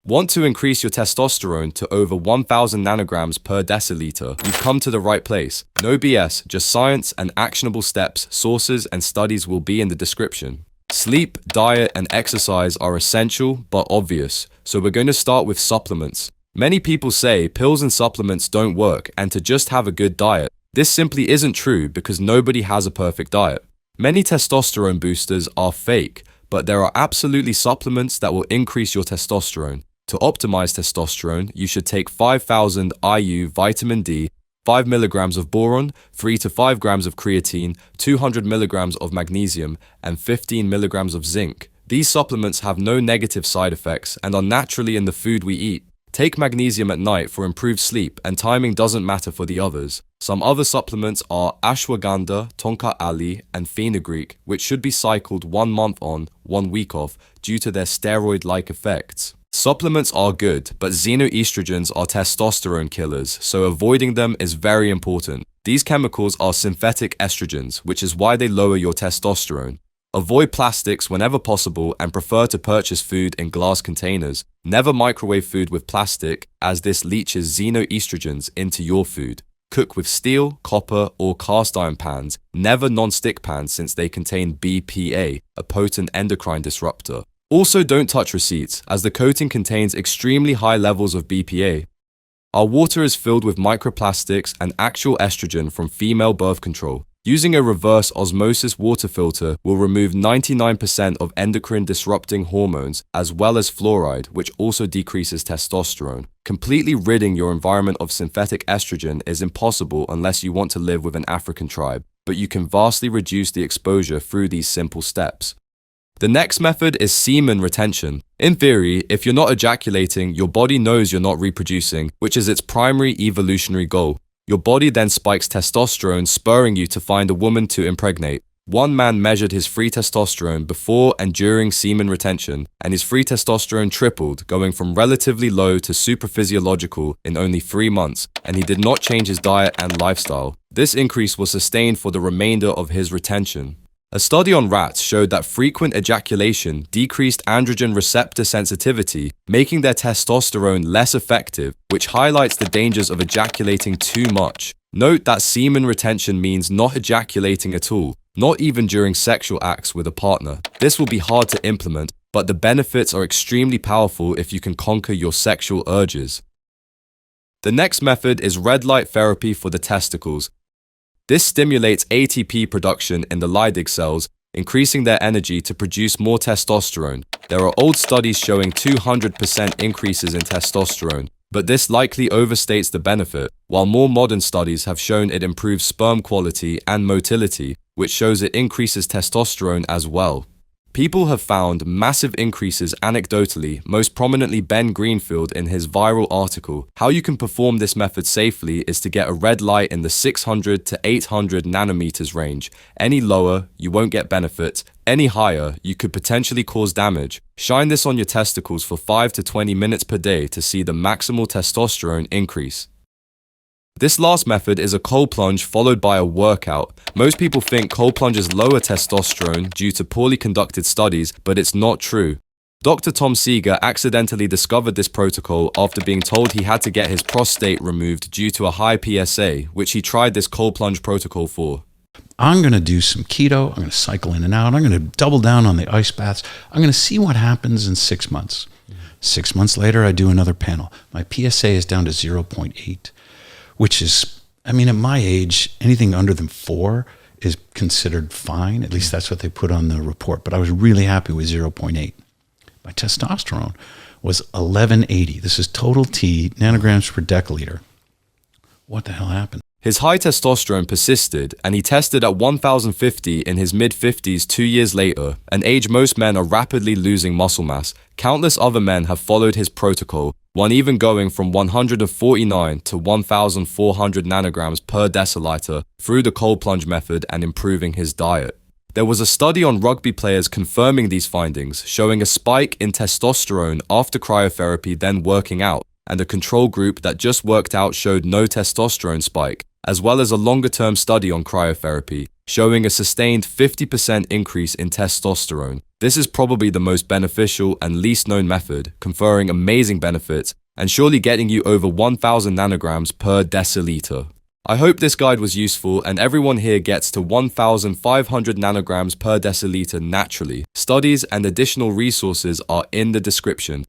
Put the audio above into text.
Want to increase your testosterone to over 1000 nanograms per deciliter? You've come to the right place. No BS, just science and actionable steps. Sources and studies will be in the description. Sleep, diet, and exercise are essential but obvious, so we're going to start with supplements. Many people say pills and supplements don't work and to just have a good diet. This simply isn't true because nobody has a perfect diet. Many testosterone boosters are fake, but there are absolutely supplements that will increase your testosterone. To optimize testosterone, you should take 5000 IU vitamin D, 5 mg of boron, 3 to 5 grams of creatine, 200 mg of magnesium, and 15 mg of zinc. These supplements have no negative side effects and are naturally in the food we eat. Take magnesium at night for improved sleep, and timing doesn't matter for the others. Some other supplements are ashwagandha, tonka ali, and fenugreek, which should be cycled 1 month on, 1 week off, due to their steroid-like effects. Supplements are good, but xenoestrogens are testosterone killers, so avoiding them is very important. These chemicals are synthetic estrogens, which is why they lower your testosterone. Avoid plastics whenever possible and prefer to purchase food in glass containers. Never microwave food with plastic, as this leaches xenoestrogens into your food. Cook with steel, copper, or cast iron pans, never non-stick pans since they contain BPA, a potent endocrine disruptor. Also, don't touch receipts, as the coating contains extremely high levels of BPA. Our water is filled with microplastics and actual estrogen from female birth control. Using a reverse osmosis water filter will remove 99% of endocrine disrupting hormones, as well as fluoride, which also decreases testosterone. Completely ridding your environment of synthetic estrogen is impossible unless you want to live with an African tribe, but you can vastly reduce the exposure through these simple steps. The next method is semen retention. In theory, if you're not ejaculating, your body knows you're not reproducing, which is its primary evolutionary goal. Your body then spikes testosterone, spurring you to find a woman to impregnate. One man measured his free testosterone before and during semen retention, and his free testosterone tripled, going from relatively low to super physiological in only 3 months, and he did not change his diet and lifestyle. This increase was sustained for the remainder of his retention. A study on rats showed that frequent ejaculation decreased androgen receptor sensitivity, making their testosterone less effective, which highlights the dangers of ejaculating too much. Note that semen retention means not ejaculating at all, not even during sexual acts with a partner. This will be hard to implement, but the benefits are extremely powerful if you can conquer your sexual urges. The next method is red light therapy for the testicles. This stimulates ATP production in the Leydig cells, increasing their energy to produce more testosterone. There are old studies showing 200% increases in testosterone, but this likely overstates the benefit, while more modern studies have shown it improves sperm quality and motility, which shows it increases testosterone as well. People have found massive increases anecdotally, most prominently Ben Greenfield in his viral article. How you can perform this method safely is to get a red light in the 600 to 800 nanometers range. Any lower, you won't get benefits. Any higher, you could potentially cause damage. Shine this on your testicles for 5 to 20 minutes per day to see the maximal testosterone increase. This last method is a cold plunge followed by a workout. Most people think cold plunges lower testosterone due to poorly conducted studies, but it's not true. Dr. Tom Seeger accidentally discovered this protocol after being told he had to get his prostate removed due to a high PSA, which he tried this cold plunge protocol for. I'm going to do some keto. I'm going to cycle in and out. I'm going to double down on the ice baths. I'm going to see what happens in 6 months. 6 months later, I do another panel. My PSA is down to 0.8. Which is, I mean, at my age, anything under than 4 is considered fine. At least that's what they put on the report. But I was really happy with 0.8. My testosterone was 1180. This is total T, nanograms per deciliter. What the hell happened? His high testosterone persisted, and he tested at 1050 in his mid-50s 2 years later, an age most men are rapidly losing muscle mass. Countless other men have followed his protocol, one even going from 149 to 1,400 nanograms per deciliter through the cold plunge method and improving his diet. There was a study on rugby players confirming these findings, showing a spike in testosterone after cryotherapy then working out, and a control group that just worked out showed no testosterone spike, as well as a longer-term study on cryotherapy, showing a sustained 50% increase in testosterone. This is probably the most beneficial and least known method, conferring amazing benefits and surely getting you over 1000 nanograms per deciliter. I hope this guide was useful and everyone here gets to 1500 nanograms per deciliter naturally. Studies and additional resources are in the description.